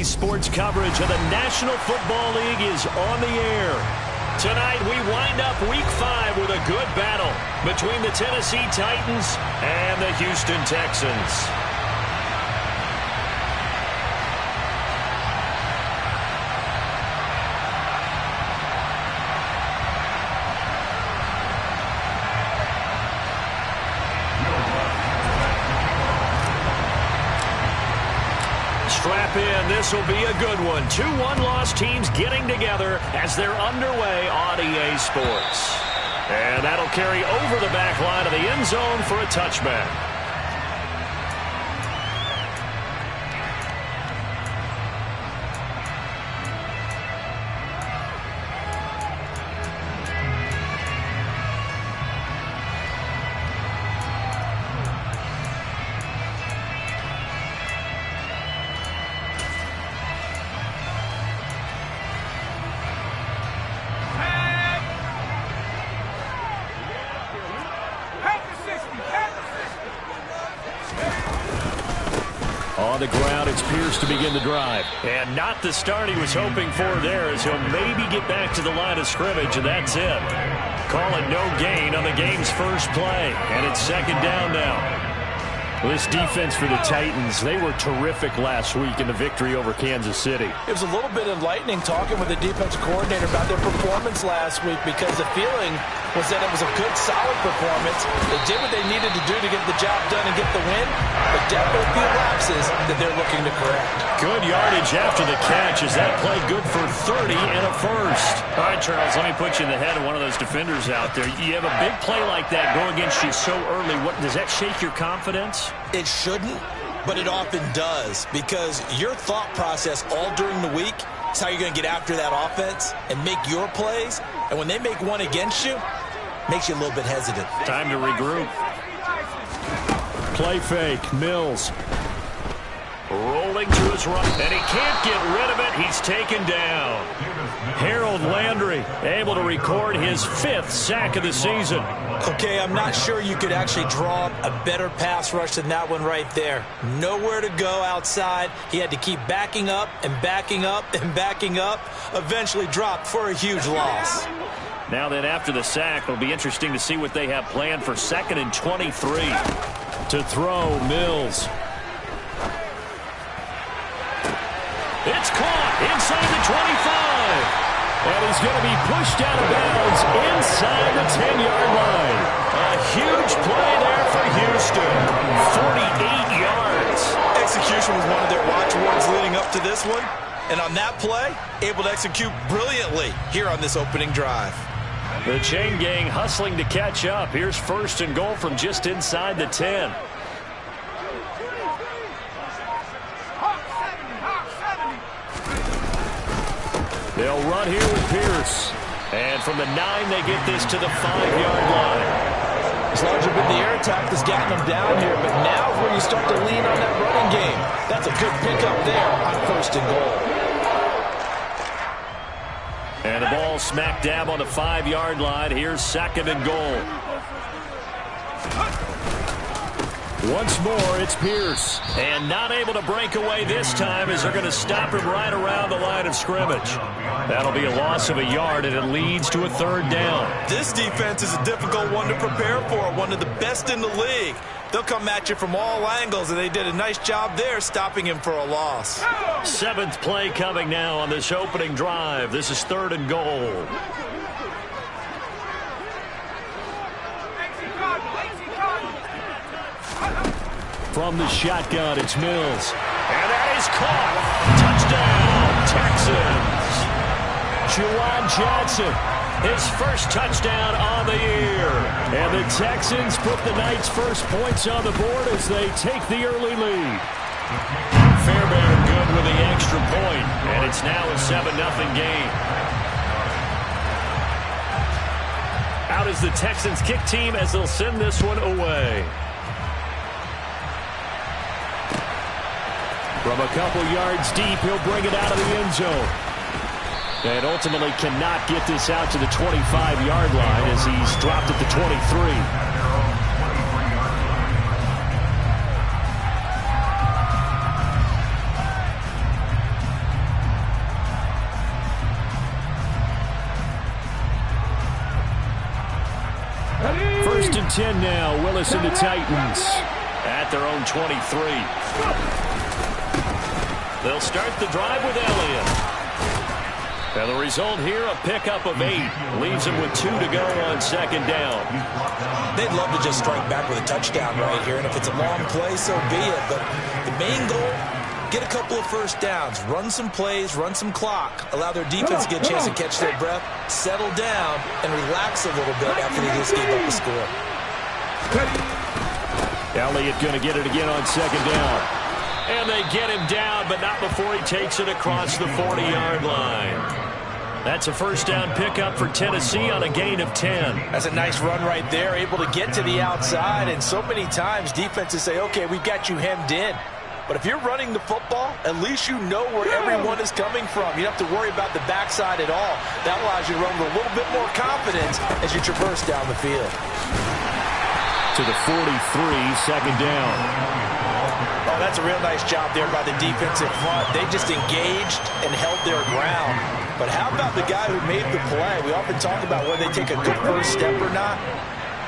NBC Sports coverage of the National Football League is on the air. Tonight, we wind up Week 5 with a good battle between the Tennessee Titans and the Houston Texans. Strap in. This will be a good one. Two one-loss teams getting together as they're underway on EA Sports. And that'll carry over the back line of the end zone for a touchback. On the ground, it's Pierce to begin the drive. And not the start he was hoping for there, as he'll maybe get back to the line of scrimmage, and that's it. Call it no gain on the game's first play, and it's second down now. Well, this defense for the Titans, they were terrific last week in the victory over Kansas City. It was a little bit enlightening talking with the defensive coordinator about their performance last week, because the feeling was that it was a good, solid performance. They did what they needed to do to get the job done and get the win, but definitely a few lapses that they're looking to correct. Good yardage after the catch as that play good for 30 and a first. All right, Charles, let me put you in the head of one of those defenders out there. You have a big play like that go against you so early. What does that shake your confidence? It shouldn't, but it often does, because your thought process all during the week is how you're going to get after that offense and make your plays. And when they make one against you, makes you a little bit hesitant. Time to regroup. Play fake. Mills. Rolling to his right, and he can't get rid of it. He's taken down. Harold Landry able to record his 5th sack of the season. Okay, I'm not sure you could actually draw a better pass rush than that one right there. Nowhere to go outside. He had to keep backing up and backing up and backing up. Eventually dropped for a huge loss. Now then, after the sack, it'll be interesting to see what they have planned for 2nd and 23. To throw, Mills. It's caught inside the 25. And he's going to be pushed out of bounds inside the 10-yard line. A huge play there for Houston. 48 yards. Execution was one of their watchwords leading up to this one. And on that play, able to execute brilliantly here on this opening drive. The chain gang hustling to catch up. Here's 1st and goal from just inside the 10. They'll run here with Pierce. And from the 9, they get this to the 5-yard line. It's largely been the air attack that's gotten them down here, but now is where you start to lean on that running game. That's a good pickup there on 1st and goal. And the ball smack dab on the 5-yard line. Here's 2nd and goal. Once more, it's Pierce. And not able to break away this time as they're going to stop him right around the line of scrimmage. That'll be a loss of a yard, and it leads to a 3rd down. This defense is a difficult one to prepare for, one of the best in the league. They'll come at you from all angles, and they did a nice job there stopping him for a loss. 7th play coming now on this opening drive. This is 3rd and goal. From the shotgun, it's Mills. And that is caught. Touchdown, Texans. Juwan Johnson, his first touchdown on the year. And the Texans put the night's first points on the board as they take the early lead. Fairbairn good with the extra point, and it's now a 7-0 game. Out is the Texans kick team as they'll send this one away. From a couple yards deep, he'll bring it out of the end zone. And ultimately cannot get this out to the 25-yard line as he's dropped at the 23. and 10 now. Willis and the Titans at their own 23. They'll start the drive with Elliott. And the result here, a pickup of 8. Leaves him with 2 to go on second down. They'd love to just strike back with a touchdown right here, and if it's a long play, so be it. But the main goal, get a couple of first downs, run some plays, run some clock, allow their defense to get a chance to catch their breath, settle down, and relax a little bit after they just gave up a score. Elliott going to get it again on second down. And they get him down, but not before he takes it across the 40-yard line. That's a first down pickup for Tennessee on a gain of 10. That's a nice run right there, able to get to the outside. And so many times defenses say, okay, we've got you hemmed in. But if you're running the football, at least you know where everyone is coming from. You don't have to worry about the backside at all. That allows you to run with a little bit more confidence as you traverse down the field. To the 43, second down. Oh, that's a real nice job there by the defensive front. They just engaged and held their ground. But how about the guy who made the play? We often talk about whether they take a good first step or not.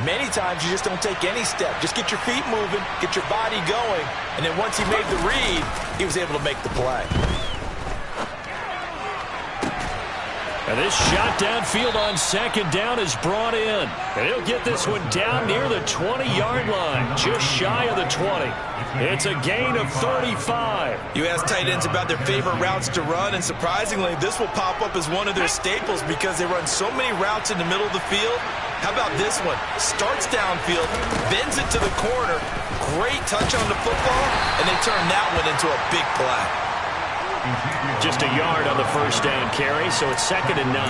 Many times you just don't take any step. Just get your feet moving, get your body going, and then once he made the read, he was able to make the play. And this shot downfield on second down is brought in. And he'll get this one down near the 20-yard line, just shy of the 20. It's a gain of 35. You ask tight ends about their favorite routes to run, and surprisingly, this will pop up as one of their staples because they run so many routes in the middle of the field. How about this one? Starts downfield, bends it to the corner, great touch on the football, and they turn that one into a big play. Just a yard on the first down carry, so it's 2nd and 9.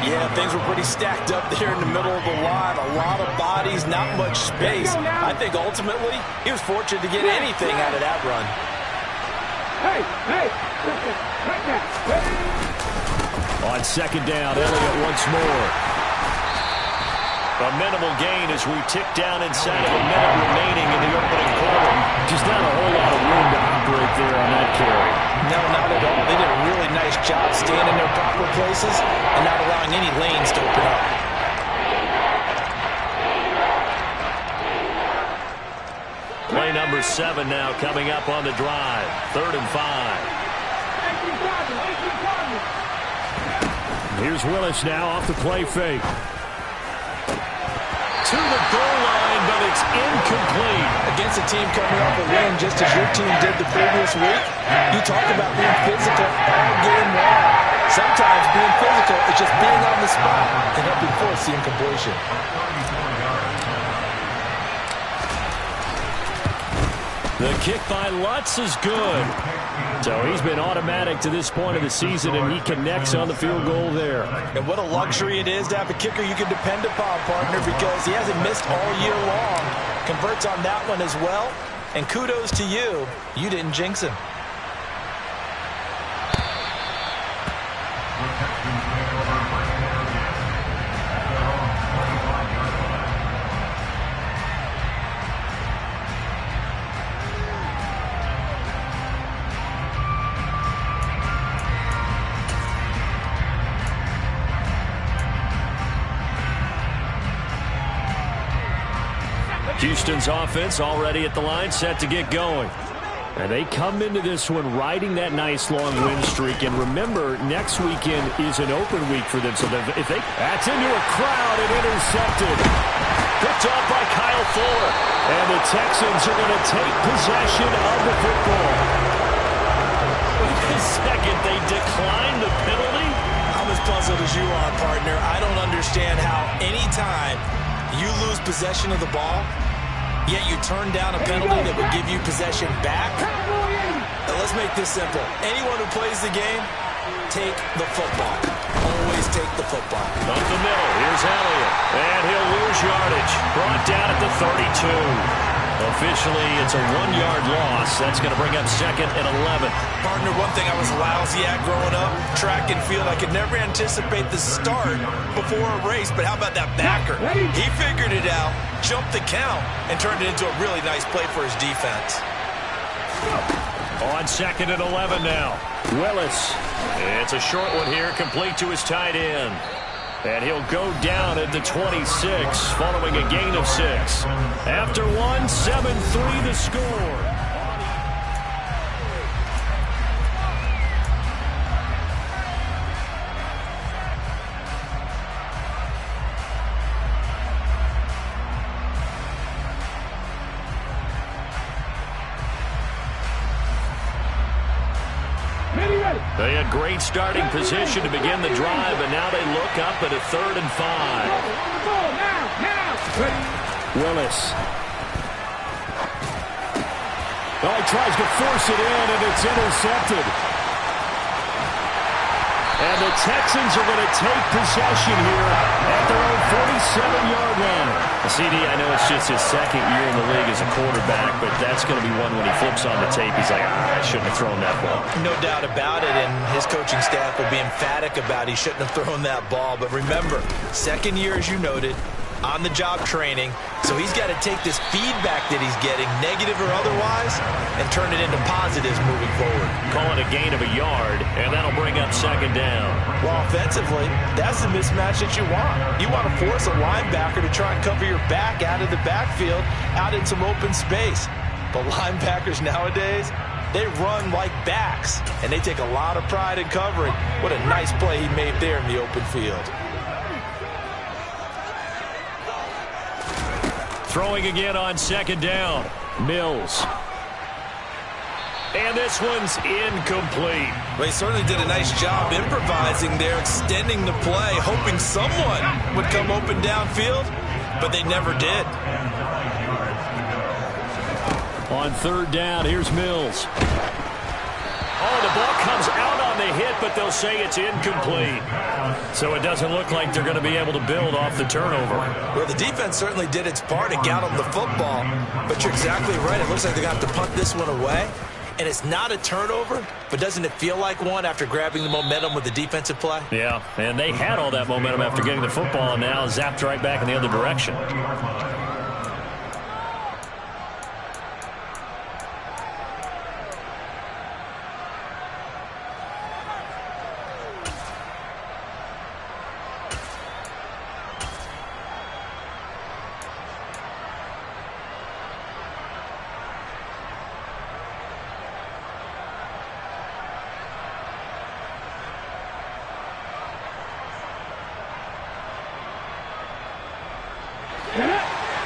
Yeah, things were pretty stacked up there in the middle of the line. A lot of bodies, not much space. I think ultimately he was fortunate to get anything out of that run. On second down, Elliott once more. A minimal gain as we tick down inside of a minute remaining in the opening quarter. Just not a whole lot of room to operate there on that carry. No, not at all. They did a really nice job staying in their proper places and not allowing any lanes to open up. Play number 7 now coming up on the drive. 3rd and 5. Here's Willis now off the play fake. To the goal line, but it's incomplete. Against a team coming off a win just as your team did the previous week, you talk about being physical all game long. Sometimes being physical is just being on the spot and helping force the incompletion. The kick by Lutz is good. So he's been automatic to this point of the season, and he connects on the field goal there. And what a luxury it is to have a kicker you can depend upon, partner, because he hasn't missed all year long. Converts on that one as well. And kudos to you. You didn't jinx him. Houston's offense already at the line, set to get going. And they come into this one riding that nice long win streak. And remember, next weekend is an open week for them. So if they... That's into a crowd and intercepted. Picked off by Kyle Fuller. And the Texans are going to take possession of the football. Wait a second, they declined the penalty? I'm as puzzled as you are, partner. I don't understand how anytime you lose possession of the ball, yet you turn down a penalty that would give you possession back. Now let's make this simple. Anyone who plays the game, take the football. Always take the football. Up the middle, here's Elliott. And he'll lose yardage. Brought down at the 32. Officially, it's a 1-yard loss. That's going to bring up 2nd and 11. Partner, one thing I was lousy at growing up, track and field, I could never anticipate the start before a race. But how about that backer? He figured it out, jumped the count, and turned it into a really nice play for his defense. On 2nd and 11 now. Willis. It's a short one here, complete to his tight end. And he'll go down at the 26 following a gain of 6. After one, 7-3 the score. They had great starting position to begin the drive, and now they look up at a 3rd and 5. Willis. Oh, he tries to force it in, and it's intercepted. And the Texans are going to take possession here at their own 47-yard line. CD, I know it's just his 2nd year in the league as a quarterback, but that's going to be one when he flips on the tape, he's like, I shouldn't have thrown that ball. No doubt about it, and his coaching staff will be emphatic about he shouldn't have thrown that ball. But remember, 2nd year, as you noted, on-the-job training, so he's got to take this feedback that he's getting, negative or otherwise, and turn it into positives moving forward. Call it a gain of a yard, and that'll bring up 2nd down. Well, offensively, that's the mismatch that you want. You want to force a linebacker to try and cover your back out of the backfield, out in some open space. But linebackers nowadays, they run like backs, and they take a lot of pride in covering. What a nice play he made there in the open field. Throwing again on 2nd down. Mills. And this one's incomplete. Well, he certainly did a nice job improvising there, extending the play, hoping someone would come open downfield, but they never did. On 3rd down, here's Mills. Oh, the ball comes out on the hit, but they'll say it's incomplete. So it doesn't look like they're going to be able to build off the turnover. Well, the defense certainly did its part to get them the football, but you're exactly right. It looks like they're going to have to punt this one away. And it's not a turnover, but doesn't it feel like one after grabbing the momentum with the defensive play? Yeah, and they had all that momentum after getting the football, and now zapped right back in the other direction.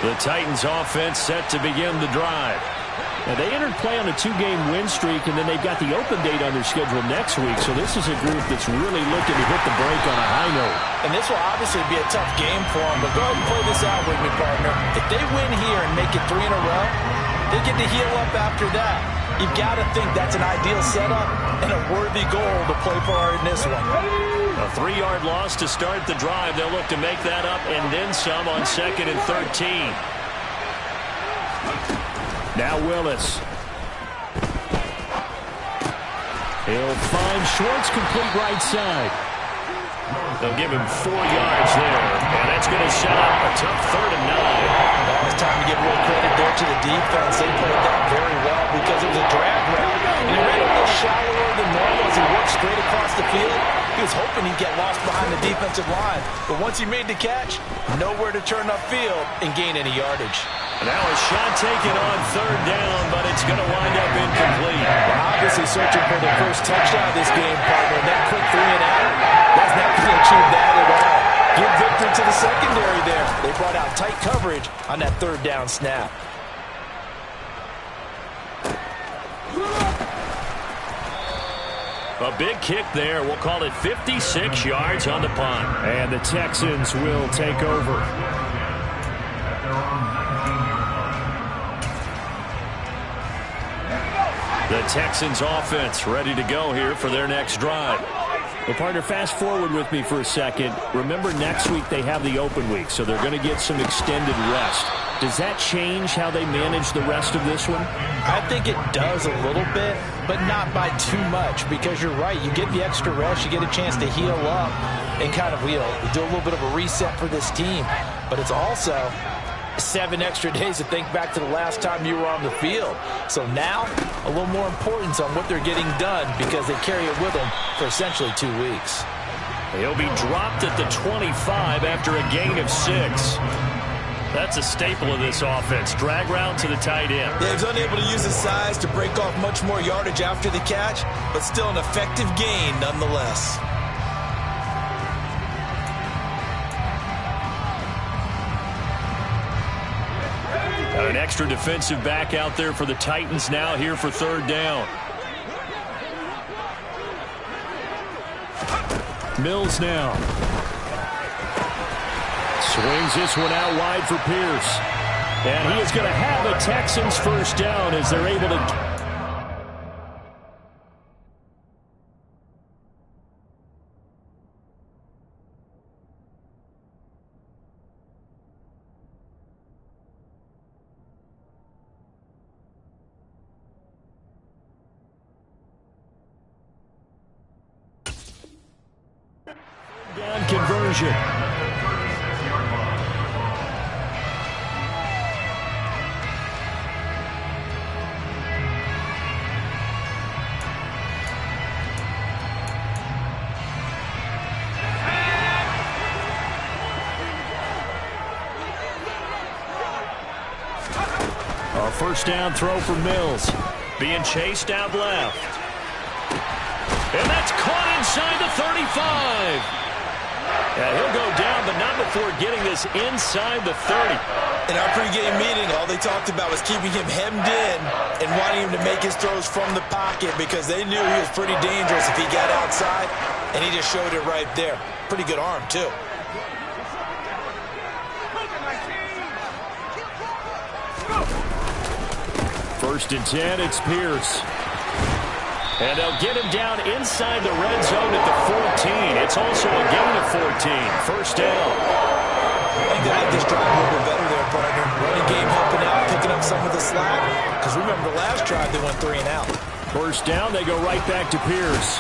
The Titans offense set to begin the drive. Now, they entered play on a 2-game win streak, and then they've got the open date on their schedule next week. So this is a group that's really looking to hit the break on a high note. And this will obviously be a tough game for them, but go ahead and play this out with me, partner. If they win here and make it 3 in a row, they get to heal up after that. You've got to think that's an ideal setup and a worthy goal to play for in this one. A 3-yard loss to start the drive. They'll look to make that up and then some on 2nd and 13. Now Willis. He'll find Schwartz, complete right side. They'll give him 4 yards there, and that's going to set up a tough 3rd and 9. Now it's time to give a little credit there to the defense. They played that very well because it was a drag route. And he ran a little shallower than normal as he worked straight across the field. He was hoping he'd get lost behind the defensive line. But once he made the catch, nowhere to turn upfield and gain any yardage. Now a shot taken on 3rd down, but it's going to wind up incomplete. Well, obviously searching for their first touchdown this game, partner. That quick 3 and out, that's not going to achieve that at all. Give victory to the secondary there. They brought out tight coverage on that 3rd down snap. A big kick there. We'll call it 56 yards on the punt. And the Texans will take over. The Texans offense ready to go here for their next drive. Well, partner, fast forward with me for a second. Remember, next week they have the open week, so they're going to get some extended rest. Does that change how they manage the rest of this one? I think it does a little bit, but not by too much, because you're right. You get the extra rest, you get a chance to heal up and kind of do a little bit of a reset for this team. But it's also 7 extra days to think back to the last time you were on the field. So now, a little more importance on what they're getting done because they carry it with them for essentially 2 weeks. He'll be dropped at the 25 after a gain of 6. That's a staple of this offense. Drag route to the tight end. Yeah, he's unable to use his size to break off much more yardage after the catch, but still an effective gain nonetheless. Got an extra defensive back out there for the Titans now here for 3rd down. Mills now. Swings this one out wide for Pierce. And he is going to have a Texans 1st down as they're able to... down conversion. A 1st down throw for Mills. Being chased out left. And that's caught inside the 35. Yeah, he'll go down, but not before getting this inside the 30. In our pregame meeting, all they talked about was keeping him hemmed in and wanting him to make his throws from the pocket because they knew he was pretty dangerous if he got outside, and he just showed it right there. Pretty good arm, too. First and 10, it's Pierce. And they'll get him down inside the red zone at the 14. It's also a gain of 14. 1st down. I think they like this drive a little bit better there, partner. Running game helping out, picking up some of the slack. Because remember, the last drive they went 3 and out. 1st down, they go right back to Pierce.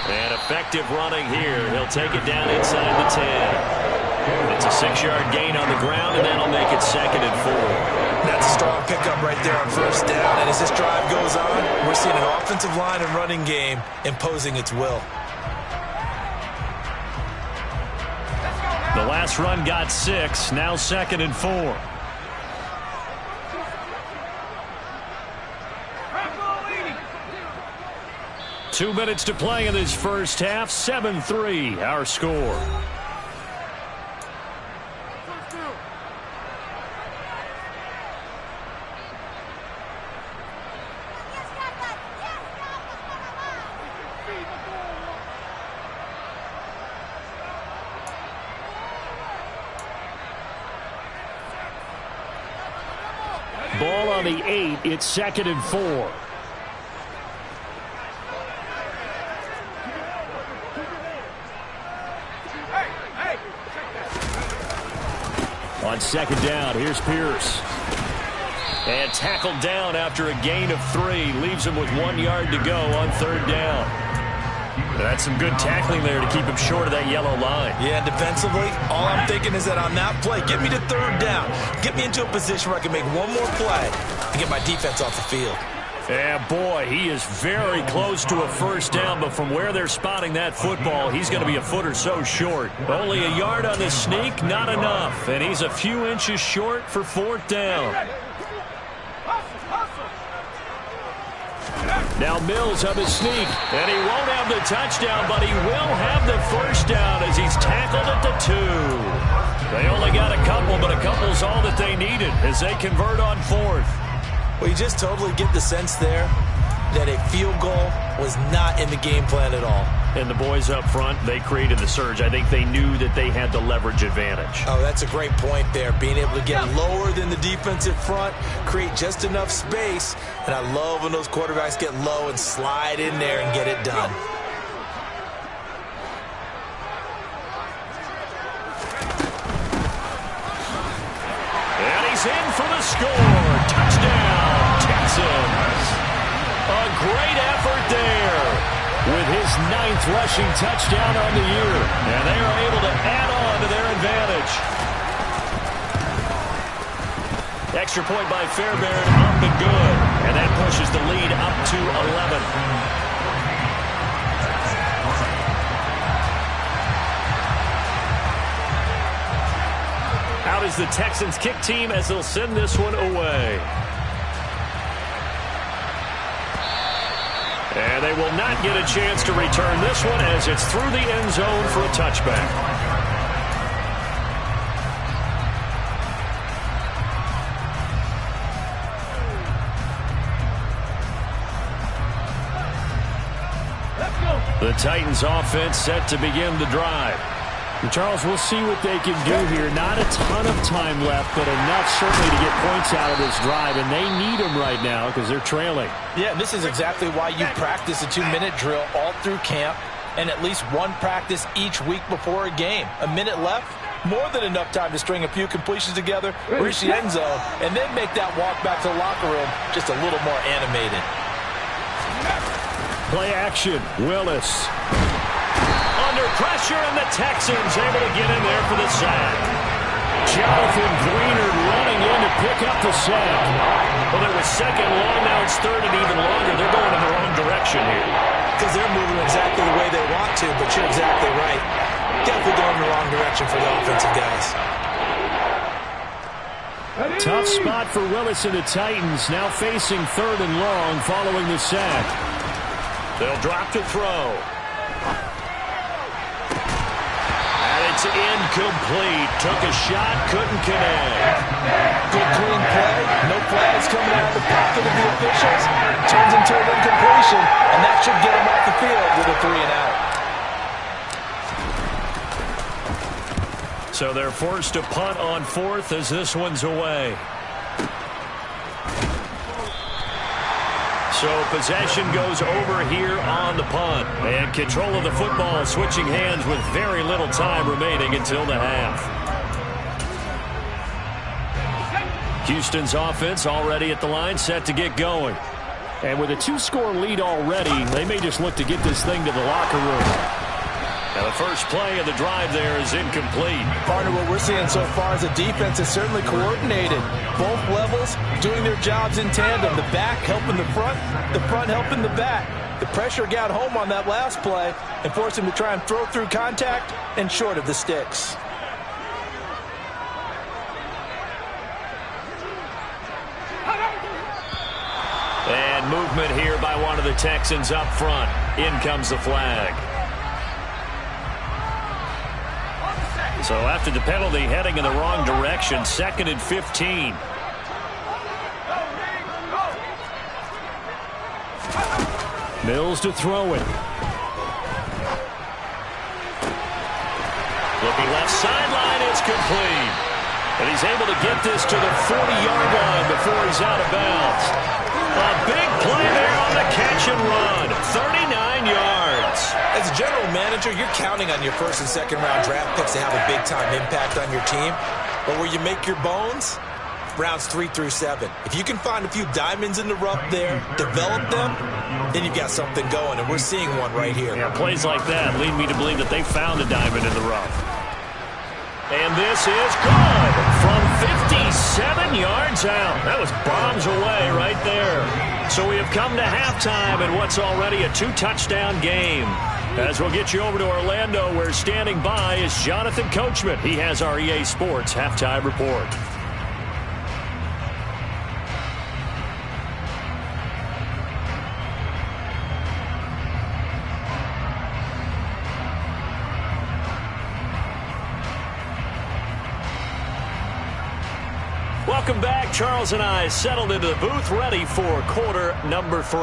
And effective running here. He'll take it down inside the 10. It's a 6-yard gain on the ground, and that'll make it 2nd and 4. That's a strong pickup right there on 1st down. And as this drive goes on, we're seeing an offensive line and running game imposing its will. The last run got 6. Now 2nd and 4. Two minutes to play in this first half. 7-3, our score. Ball on the 8. It's 2nd and 4. On 2nd down, here's Pierce. And tackled down after a gain of 3. Leaves him with 1 yard to go on 3rd down. That's some good tackling there to keep him short of that yellow line. Yeah, defensively, all I'm thinking is that on that play, get me to 3rd down. Get me into a position where I can make one more play and get my defense off the field. Yeah, boy, he is very close to a 1st down, but from where they're spotting that football, he's going to be a foot or so short. Only a yard on the sneak, not enough, and he's a few inches short for 4th down. Now Mills on the sneak, and he won't have the touchdown, but he will have the 1st down as he's tackled at the 2. They only got a couple, but a couple's all that they needed as they convert on 4th. Well, you just totally get the sense there that a field goal was not in the game plan at all. And the boys up front, they created the surge. I think they knew that they had the leverage advantage. Oh, that's a great point there. Being able to get lower than the defensive front, create just enough space. And I love when those quarterbacks get low and slide in there and get it done. And he's in for the score. Touchdown, Texans. A great effort there with his 9th rushing touchdown on the year. And they are able to add on to their advantage. Extra point by Fairbairn, up and good. And that pushes the lead up to 11. is the Texans kick team as they'll send this one away. And they will not get a chance to return this one as it's through the end zone for a touchback. The Titans offense set to begin the drive. And Charles, we'll see what they can do here. Not a ton of time left, but enough certainly to get points out of this drive, and they need them right now because they're trailing. Yeah, and this is exactly why you practice a 2-minute drill all through camp and at least one practice each week before a game. A minute left, more than enough time to string a few completions together, reach the end zone, and then make that walk back to the locker room just a little more animated. Play action, Willis. Under pressure, and the Texans able to get in there for the sack. Jonathan Greenard running in to pick up the sack. Well, it was second long, now it's third and even longer. They're going in the wrong direction here. Because they're moving exactly the way they want to, but you're exactly right. Definitely going in the wrong direction for the offensive guys. Tough spot for Willis and the Titans, now facing third and long following the sack. They'll drop to throw. And it's incomplete. Took a shot, couldn't connect. Good clean play. No flags coming out of the pocket of the officials. Turns into an incompletion, and that should get him off the field with a 3-and-out. So they're forced to punt on fourth as this one's away. So possession goes over here on the punt. And control of the football switching hands with very little time remaining until the half. Houston's offense already at the line, set to get going. And with a 2-score lead already, they may just look to get this thing to the locker room. Now the first play of the drive there is incomplete. Partner, what we're seeing so far is the defense is certainly coordinated. Both levels doing their jobs in tandem. The back helping the front helping the back. The pressure got home on that last play and forced him to try and throw through contact and short of the sticks. And movement here by one of the Texans up front. In comes the flag. So after the penalty, heading in the wrong direction, 2nd and 15. Mills to throw it. Looking left sideline, it's complete. And he's able to get this to the 40-yard line before he's out of bounds. A big play there on the catch and run. 39 yards. As a general manager, you're counting on your first and second round draft picks to have a big-time impact on your team. But where you make your bones, rounds 3 through 7. If you can find a few diamonds in the rough there, develop them, then you've got something going, and we're seeing one right here. Yeah, plays like that lead me to believe that they found a diamond in the rough. And this is good from 57 yards out. That was bombs away right there. So we have come to halftime in what's already a 2-touchdown game. As we'll get you over to Orlando, where standing by is Jonathan Coachman. He has our EA Sports halftime report. Welcome back. Charles and I settled into the booth, ready for quarter number 3.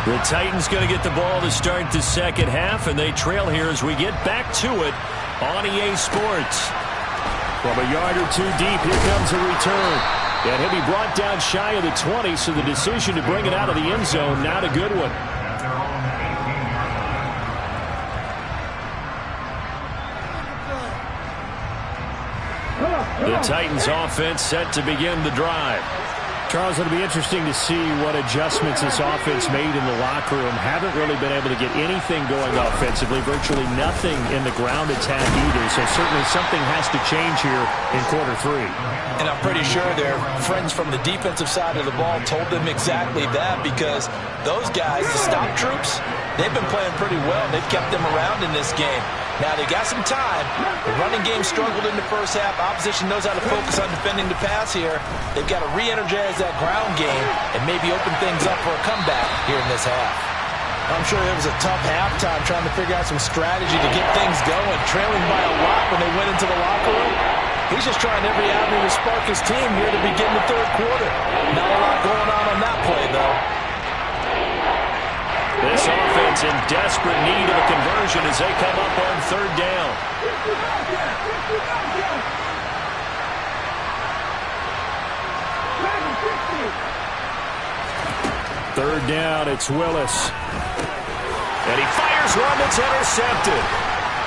The Titans going to get the ball to start the second half, and they trail here as we get back to it on EA Sports. From a yard or two deep, here comes a return. And he'll be brought down shy of the 20, so the decision to bring it out of the end zone, not a good one. The Titans offense set to begin the drive. Charles, it'll be interesting to see what adjustments this offense made in the locker room. Haven't really been able to get anything going offensively, virtually nothing in the ground attack either. So certainly something has to change here in quarter three. And I'm pretty sure their friends from the defensive side of the ball told them exactly that, because those guys, the stop troops, they've been playing pretty well. They've kept them around in this game. Now, they got some time. The running game struggled in the first half. Opposition knows how to focus on defending the pass here. They've got to re-energize that ground game and maybe open things up for a comeback here in this half. I'm sure it was a tough halftime trying to figure out some strategy to get things going, trailing by a lot when they went into the locker room. He's just trying every avenue to spark his team here to begin the third quarter. Not a lot going on that play, though. This offense in desperate need of a conversion as they come up on third down. Third down, it's Willis. And he fires one that's intercepted.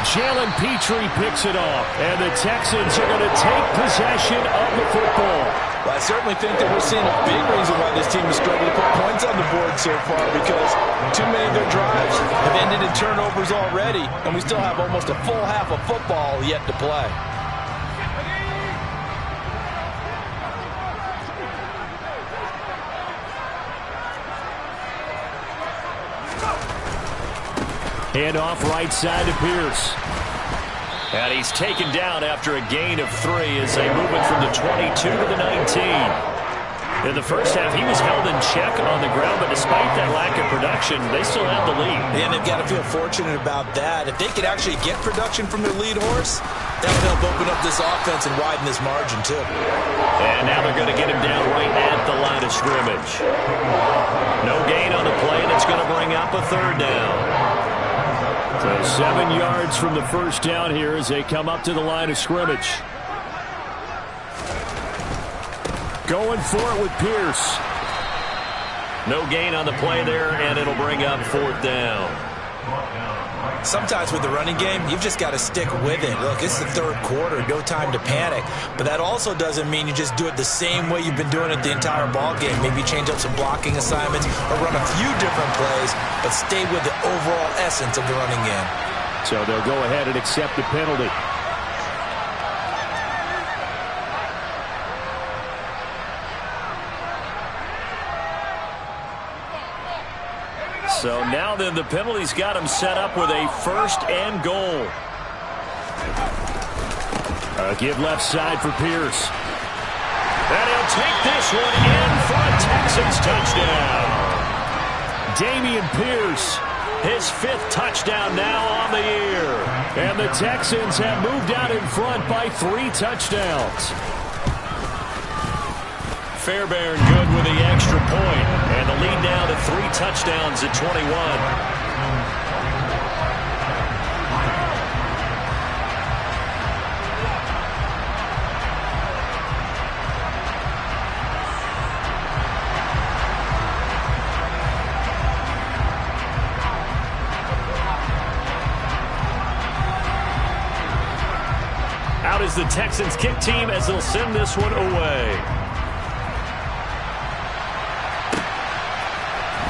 Jalen Petrie picks it off, and the Texans are going to take possession of the football. Well, I certainly think that we're seeing a big reason why this team has struggled to put points on the board so far, because too many of their drives have ended in turnovers already, and we still have almost a full half of football yet to play. Hand off right side to Pierce. And he's taken down after a gain of 3 as they move it from the 22 to the 19. In the first half, he was held in check on the ground, but despite that lack of production, they still have the lead. And they've got to feel fortunate about that. If they could actually get production from their lead horse, that would help open up this offense and widen this margin, too. And now they're going to get him down right at the line of scrimmage. No gain on the play, and it's going to bring up a third down. So 7 yards from the first down here as they come up to the line of scrimmage. Going for it with Pierce. No gain on the play there, and it'll bring up fourth down. Sometimes with the running game, you've just got to stick with it. Look, it's the third quarter, no time to panic. But that also doesn't mean you just do it the same way you've been doing it the entire ball game. Maybe change up some blocking assignments or run a few different plays, but stay with the overall essence of the running game. So they'll go ahead and accept the penalty. So now then the penalty's got him set up with a first and goal. A give left side for Pierce. And he'll take this one in for a Texans touchdown. Dameon Pierce, his 5th touchdown now on the year. And the Texans have moved out in front by 3 touchdowns. Fairbairn good with the extra point, and the lead now to 3 touchdowns at 21. Out is the Texans kick team as they'll send this one away.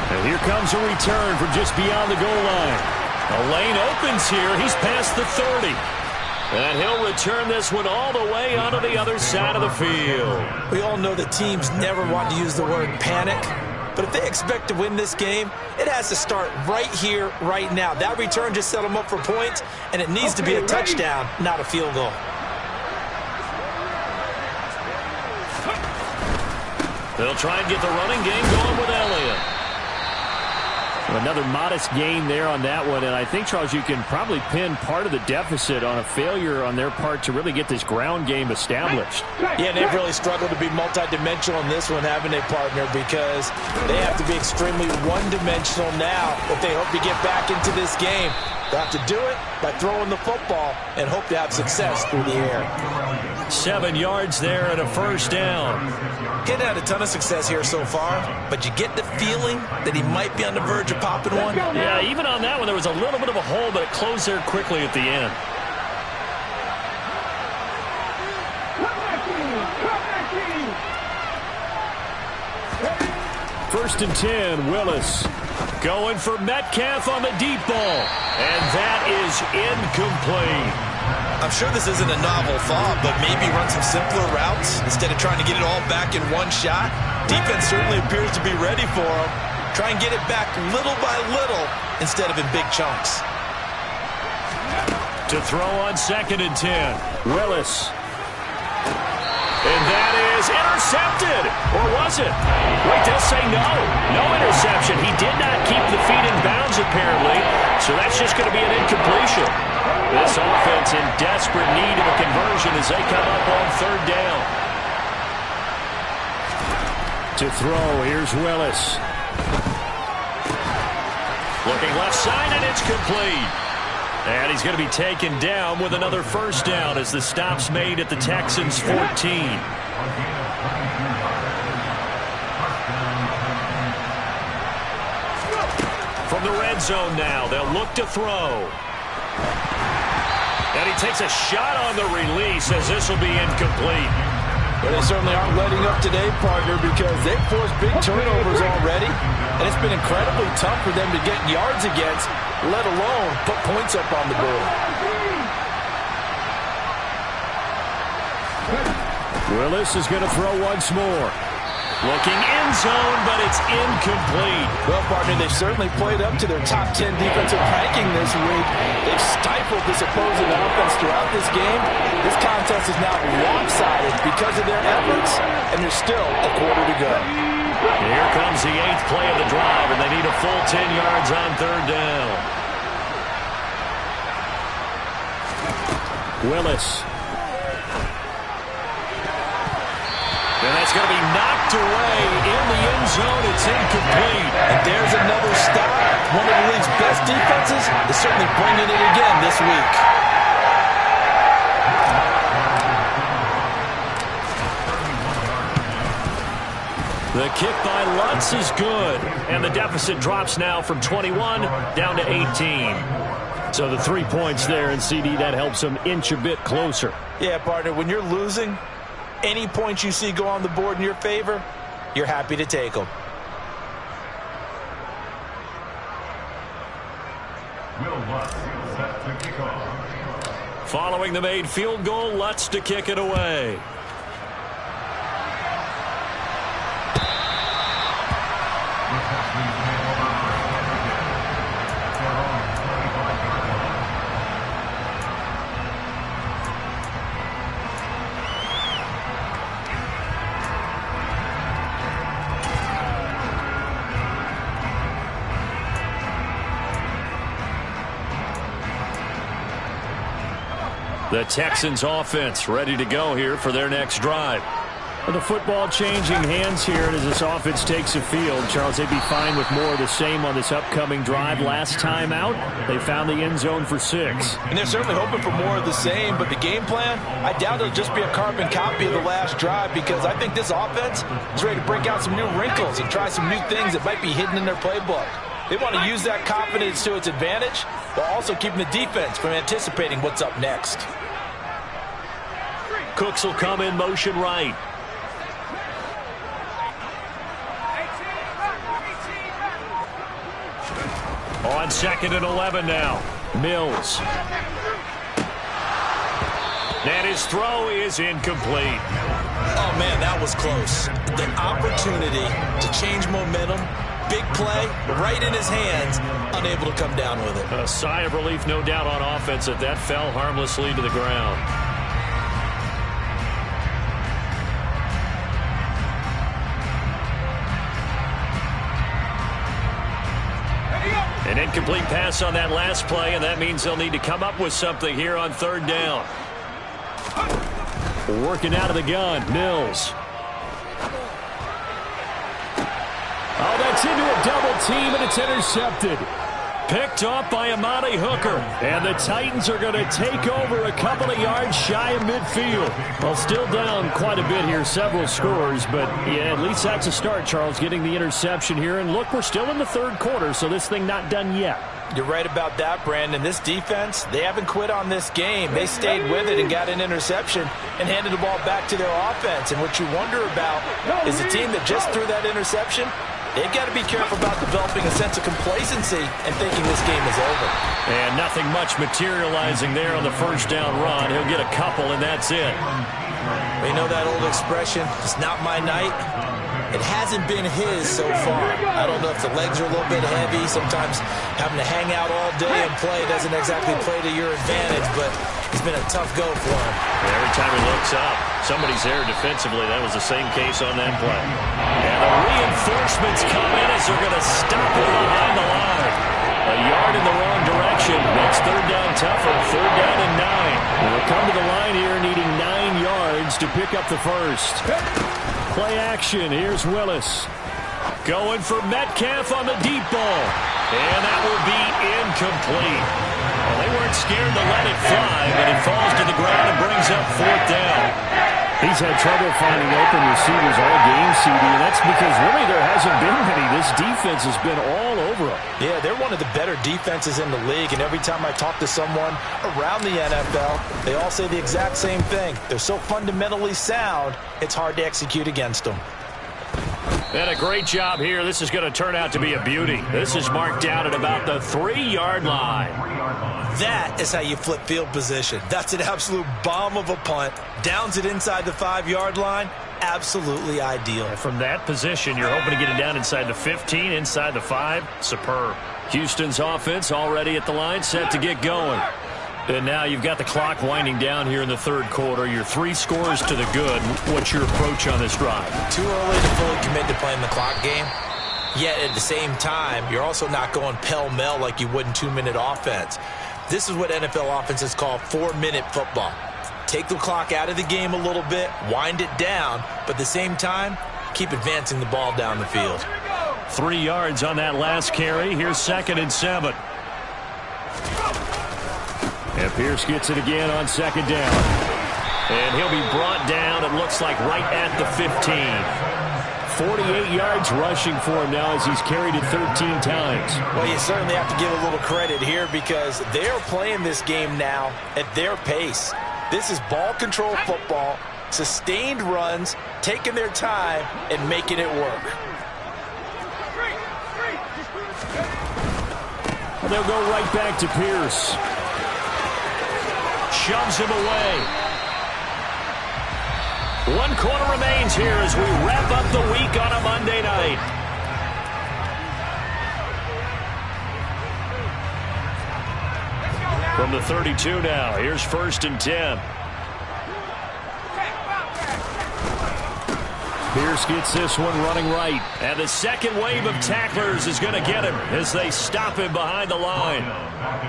And here comes a return from just beyond the goal line. A lane opens here. He's past the 30. And he'll return this one all the way onto the other side of the field. We all know that teams never want to use the word panic. But if they expect to win this game, it has to start right here, right now. That return just set them up for points, and it needs to be a touchdown, not a field goal. They'll try and get the running game going with Elliott. Another modest gain there on that one, and I think, Charles, you can probably pin part of the deficit on a failure on their part to really get this ground game established. Yeah, they've really struggled to be multidimensional in this one, haven't they, partner, because they have to be extremely one-dimensional now if they hope to get back into this game. They'll have to do it by throwing the football and hope to have success through the air. 7 yards there and a first down. He's had a ton of success here so far, but you get the feeling that he might be on the verge of popping one. Yeah, even on that one, there was a little bit of a hole, but it closed there quickly at the end. 1st and 10, Willis. Going for Metcalf on the deep ball. And that is incomplete. I'm sure this isn't a novel thought, but maybe run some simpler routes instead of trying to get it all back in one shot. Defense certainly appears to be ready for him. Try and get it back little by little instead of in big chunks. To throw on 2nd and 10. Willis. And that is intercepted. Or was it? Wait, they'll say no. No interception. He did not keep the feet in bounds, apparently. So that's just going to be an incompletion. This offense in desperate need of a conversion as they come up on 3rd down. To throw, here's Willis. Looking left side, and it's complete. And he's going to be taken down with another 1st down as the stop's made at the Texans' 14. From the red zone now, they'll look to throw. And he takes a shot on the release as this will be incomplete. Well, they certainly aren't letting up today, partner, because they've forced big turnovers already. And it's been incredibly tough for them to get yards against, let alone put points up on the board. Willis is going to throw once more. Looking end zone, but it's incomplete. Well, partner, they've certainly played up to their top 10 defensive ranking this week. They've stifled this opposing offense throughout this game. This contest is now lopsided because of their efforts, and there's still a quarter to go. Here comes the 8th play of the drive, and they need a full 10 yards on 3rd down. Willis. And that's going to be knocked away in the end zone. It's incomplete. And there's another stop. One of the league's best defenses is certainly bringing it again this week. The kick by Lutz is good. And the deficit drops now from 21 down to 18. So the 3 points there, and CD, that helps them inch a bit closer. Yeah, partner, when you're losing, any points you see go on the board in your favor, you're happy to take them. Following the made field goal, Lutz to kick it away. The Texans offense ready to go here for their next drive. Well, the football changing hands here, and as this offense takes the field, Charles, they'd be fine with more of the same on this upcoming drive. Last time out, they found the end zone for 6. And they're certainly hoping for more of the same, but the game plan, I doubt it'll just be a carbon copy of the last drive, because I think this offense is ready to break out some new wrinkles and try some new things that might be hidden in their playbook. They want to use that confidence to its advantage, while also keeping the defense from anticipating what's up next. Cooks will come in motion right. On 2nd and 11 now. Mills. And his throw is incomplete. Oh, man, that was close. The opportunity to change momentum, big play, right in his hands, unable to come down with it. A sigh of relief, no doubt, on offense that fell harmlessly to the ground. An incomplete pass on that last play, and that means they'll need to come up with something here on 3rd down. Working out of the gun, Mills. Oh, that's into a double team, and it's intercepted. Picked off by Amani Hooker. And the Titans are going to take over a couple of yards shy of midfield. Well, still down quite a bit here, several scores, but yeah, at least that's a start, Charles, getting the interception here. And look, we're still in the 3rd quarter, so this thing not done yet. You're right about that, Brandon. This defense, they haven't quit on this game. They stayed with it and got an interception and handed the ball back to their offense. And what you wonder about is the team that just threw that interception, They've got to be careful about developing a sense of complacency and thinking this game is over. And nothing much materializing there on the first down run. He'll get a couple, and that's it. You know that old expression, it's not my night? It hasn't been his so far. I don't know if the legs are a little bit heavy. Sometimes having to hang out all day and play doesn't exactly play to your advantage, but it's been a tough go for him. Every time he looks up, somebody's there defensively. That was the same case on that play. And the reinforcements come in as they're going to stop him behind the line. A yard in the wrong direction makes third down tougher. Third down and 9. We'll come to the line here needing 9 yards to pick up the first. Play action. Here's Willis. Going for Metcalf on the deep ball. And that will be incomplete. Well, they weren't scared to let it fly, but it falls to the ground and brings up fourth down. He's had trouble finding open receivers all game, CD, and that's because really there hasn't been many. This defense has been all over him. Yeah, they're one of the better defenses in the league, and every time I talk to someone around the NFL, they all say the exact same thing. They're so fundamentally sound, it's hard to execute against them. And a great job here. This is going to turn out to be a beauty. This is marked down at about the 3-yard line. That is how you flip field position. That's an absolute bomb of a punt. Downs it inside the 5-yard line. Absolutely ideal. And from that position, you're hoping to get it down inside the 15, inside the 5. Superb. Houston's offense already at the line, set to get going. And now you've got the clock winding down here in the third quarter. Your 3 scores to the good. What's your approach on this drive? Too early to fully commit to playing the clock game. Yet at the same time, you're also not going pell-mell like you would in 2-minute offense. This is what NFL offenses call 4-minute football. Take the clock out of the game a little bit, wind it down, but at the same time, keep advancing the ball down the field. 3 yards on that last carry. Here's 2nd and 7. And Pierce gets it again on 2nd down. And he'll be brought down, it looks like, right at the 15. 48 yards rushing for him now as he's carried it 13 times. Well, you certainly have to give a little credit here because they're playing this game now at their pace. This is ball control football, sustained runs, taking their time, and making it work. They'll go right back to Pierce. Shoves him away. 1 quarter remains here as we wrap up the week on a Monday night. From the 32 now, here's 1st and 10. Pierce gets this one running right. And the second wave of tacklers is going to get him as they stop him behind the line.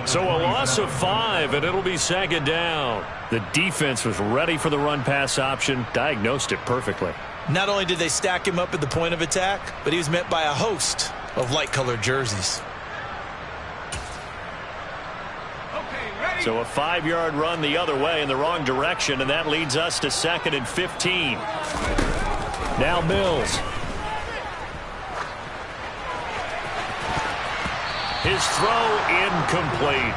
So a loss of 5, and it'll be 2nd down. The defense was ready for the run-pass option, diagnosed it perfectly. Not only did they stack him up at the point of attack, but he was met by a host of light-colored jerseys. So a 5-yard run the other way in the wrong direction, and that leads us to 2nd and 15. Now Mills. His throw incomplete.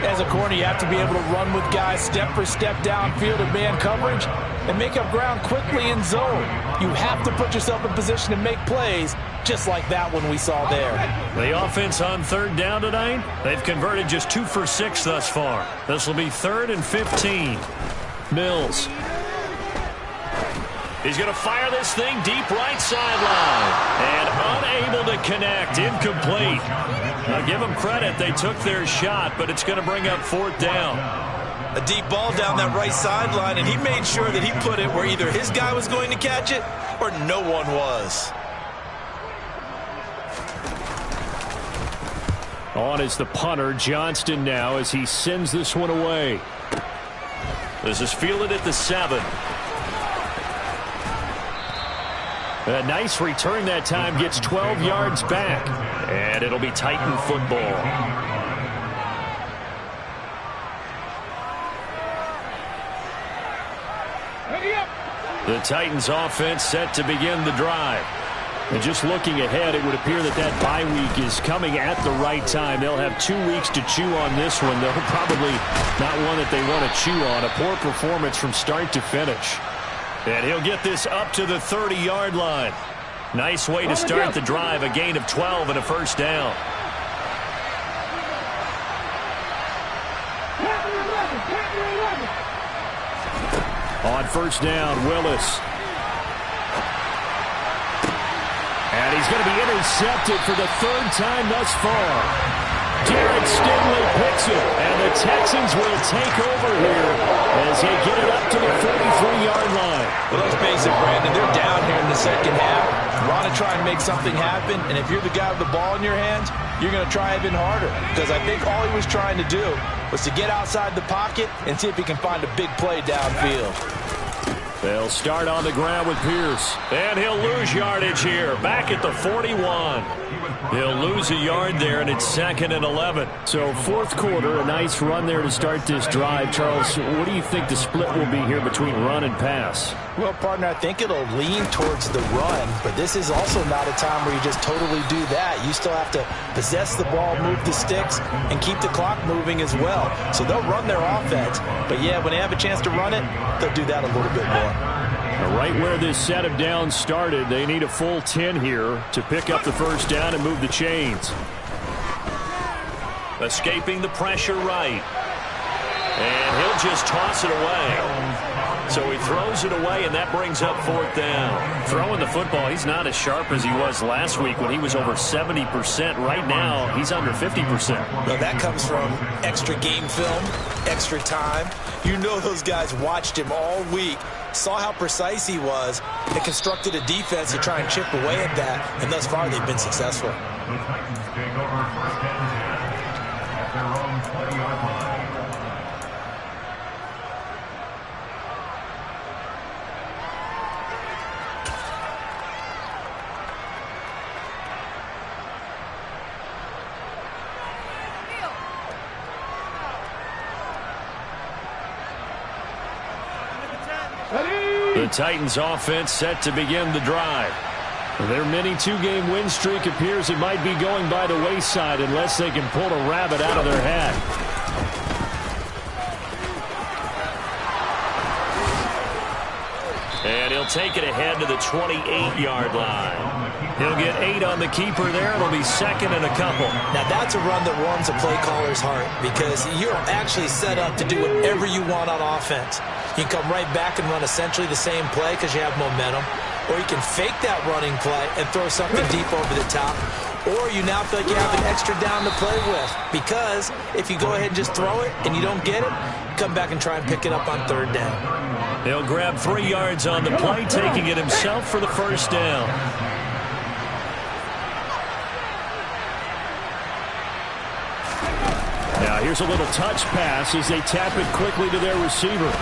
As a corner, you have to be able to run with guys step for step downfield in man coverage and make up ground quickly in zone. You have to put yourself in position to make plays just like that one we saw there. The offense on 3rd down tonight, they've converted just 2 for 6 thus far. This will be 3rd and 15. Mills. He's going to fire this thing deep right sideline. And unable to connect. Incomplete. Now give them credit. They took their shot, but it's going to bring up 4th down. A deep ball down that right sideline, and he made sure that he put it where either his guy was going to catch it or no one was. On is the punter, Johnston now, as he sends this one away. This is fielded at the 7. A nice return that time, gets 12 yards back. And it'll be Titan football. The Titans offense set to begin the drive. And just looking ahead, it would appear that that bye week is coming at the right time. They'll have 2 weeks to chew on this one, though probably not one that they want to chew on. A poor performance from start to finish. And he'll get this up to the 30-yard line. Nice way to start the drive, a gain of 12 and a first down. On first down, Willis. And he's going to be intercepted for the third time thus far. Derek Stingley picks it, and the Texans will take over here as they get it up to the 43-yard line. Well, let's face it, Brandon, they're down here in the second half. You want to try and make something happen, and if you're the guy with the ball in your hands, you're going to try even harder, because I think all he was trying to do was to get outside the pocket and see if he can find a big play downfield. They'll start on the ground with Pierce. And he'll lose yardage here. Back at the 41. He'll lose a yard there, and it's 2nd and 11. So fourth quarter, a nice run there to start this drive. Charles, what do you think the split will be here between run and pass? Well, partner, I think it'll lean towards the run, but this is also not a time where you just totally do that. You still have to possess the ball, move the sticks, and keep the clock moving as well. So they'll run their offense, but yeah, when they have a chance to run it, they'll do that a little bit more. Right where this set of downs started, they need a full 10 here to pick up the first down and move the chains. Escaping the pressure right. And he'll just toss it away. So he throws it away, and that brings up fourth down. Throwing the football, he's not as sharp as he was last week when he was over 70%. Right now, he's under 50%. Well, that comes from extra game film, extra time. You know those guys watched him all week, saw how precise he was, and constructed a defense to try and chip away at that, and thus far they've been successful. The Titans offense set to begin the drive. Their mini two-game win streak appears it might be going by the wayside unless they can pull a rabbit out of their hat. And he'll take it ahead to the 28-yard line. He'll get 8 on the keeper there. It'll be 2nd and a couple. Now, that's a run that warms a play caller's heart because you're actually set up to do whatever you want on offense. You can come right back and run essentially the same play because you have momentum. Or you can fake that running play and throw something deep over the top. Or you now feel like you have an extra down to play with. Because if you go ahead and just throw it and you don't get it, come back and try and pick it up on third down. He'll grab 3 yards on the play, taking it himself for the first down. Now here's a little touch pass as they tap it quickly to their receiver.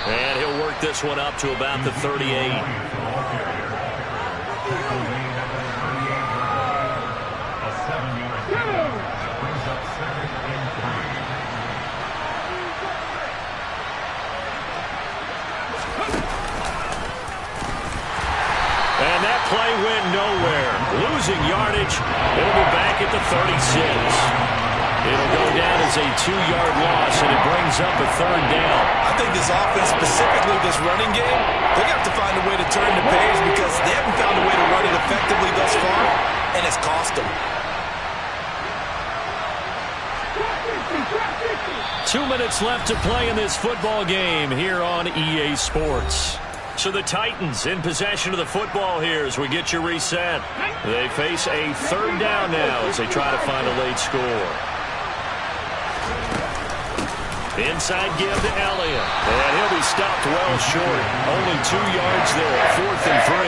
And he'll work this one up to about the 38. And that play went nowhere. Losing yardage. It'll be back at the 36. It'll go down as a 2-yard loss, and it brings up a third down. I think this offense, specifically this running game, they're going to have to find a way to turn the page because they haven't found a way to run it effectively thus far, and it's cost them. 2 minutes left to play in this football game here on EA Sports. So the Titans in possession of the football here as we get you reset. They face a third down now as they try to find a late score. Inside give to Elliott. And he'll be stopped well short. Only 2 yards there, 4th and 3.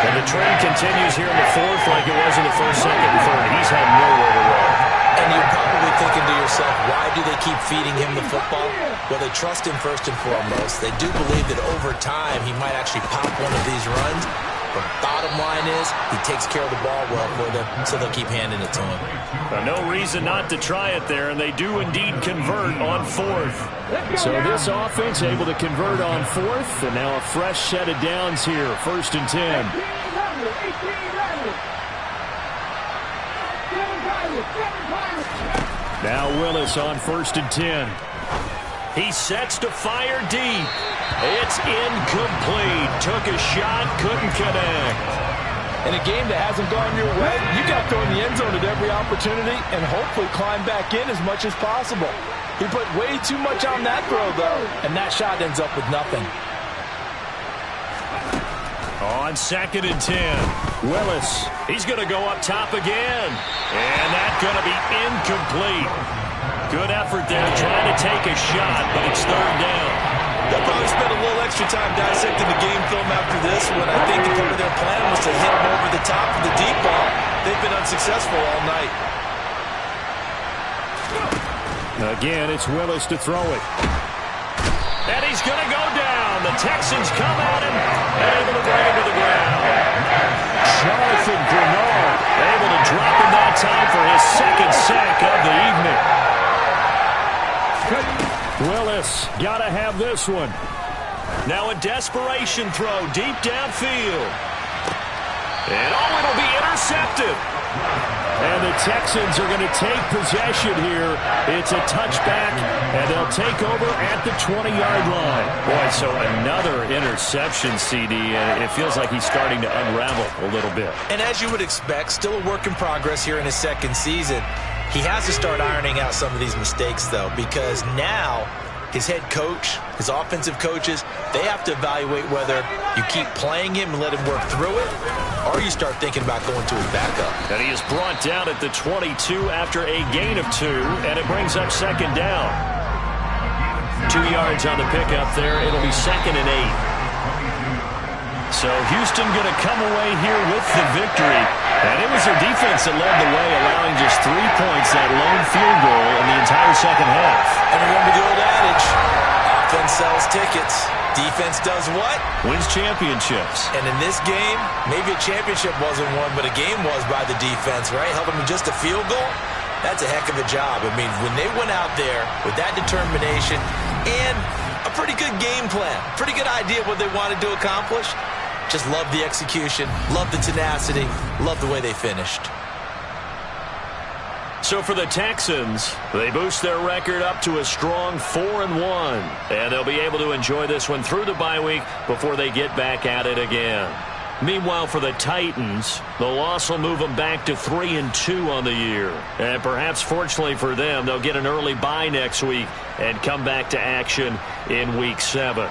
And the trend continues here in the 4th like it was in the 1st, 2nd, and 3rd. He's had nowhere to run. And you're probably thinking to yourself, why do they keep feeding him the football? Well, they trust him first and foremost. They do believe that over time he might actually pop one of these runs. But bottom line is, he takes care of the ball well for them, so they'll keep handing it to him. No reason not to try it there, and they do indeed convert on 4th. So this offense able to convert on 4th, and now a fresh set of downs here, 1st and 10. Now Willis on 1st and 10. He sets to fire deep. It's incomplete. Took a shot, couldn't connect. In a game that hasn't gone your way, you got to throw in the end zone at every opportunity and hopefully climb back in as much as possible. He put way too much on that throw, though, and that shot ends up with nothing. On 2nd and 10, Willis. He's going to go up top again. And that's going to be incomplete. Good effort there trying to take a shot, but it's 3rd down. They'll probably spend a little extra time dissecting the game film after this one. I think the part of their plan was to hit him over the top of the deep ball. They've been unsuccessful all night. Again, it's Willis to throw it. And he's going to go down. The Texans come at him and able to bring him to the ground. Jonathan Bernard able to drop him that time for his 2nd sack of the evening. Willis got to have this one. Now a desperation throw deep downfield. And it'll be intercepted. And the Texans are going to take possession here. It's a touchback, and they'll take over at the 20-yard line. Boy, so another interception, CD, and it feels like he's starting to unravel a little bit. And as you would expect, still a work in progress here in his 2nd season. He has to start ironing out some of these mistakes, though, because now his head coach, his offensive coaches, they have to evaluate whether you keep playing him and let him work through it, or you start thinking about going to his backup. And he is brought down at the 22 after a gain of 2, and it brings up 2nd down. 2 yards on the pickup there. It'll be 2nd and 8. So Houston going to come away here with the victory. And it was their defense that led the way, allowing just 3 points, that lone field goal in the entire 2nd half. And remember the old adage, offense sells tickets. Defense does what? Wins championships. And in this game, maybe a championship wasn't won, but a game was by the defense, right? Helping them just a field goal. That's a heck of a job. I mean, when they went out there with that determination and a pretty good game plan, pretty good idea of what they wanted to accomplish, just love the execution, love the tenacity, love the way they finished. So for the Texans, they boost their record up to a strong 4-1. And they'll be able to enjoy this one through the bye week before they get back at it again. Meanwhile, for the Titans, the loss will move them back to 3-2 on the year. And perhaps fortunately for them, they'll get an early bye next week and come back to action in Week 7.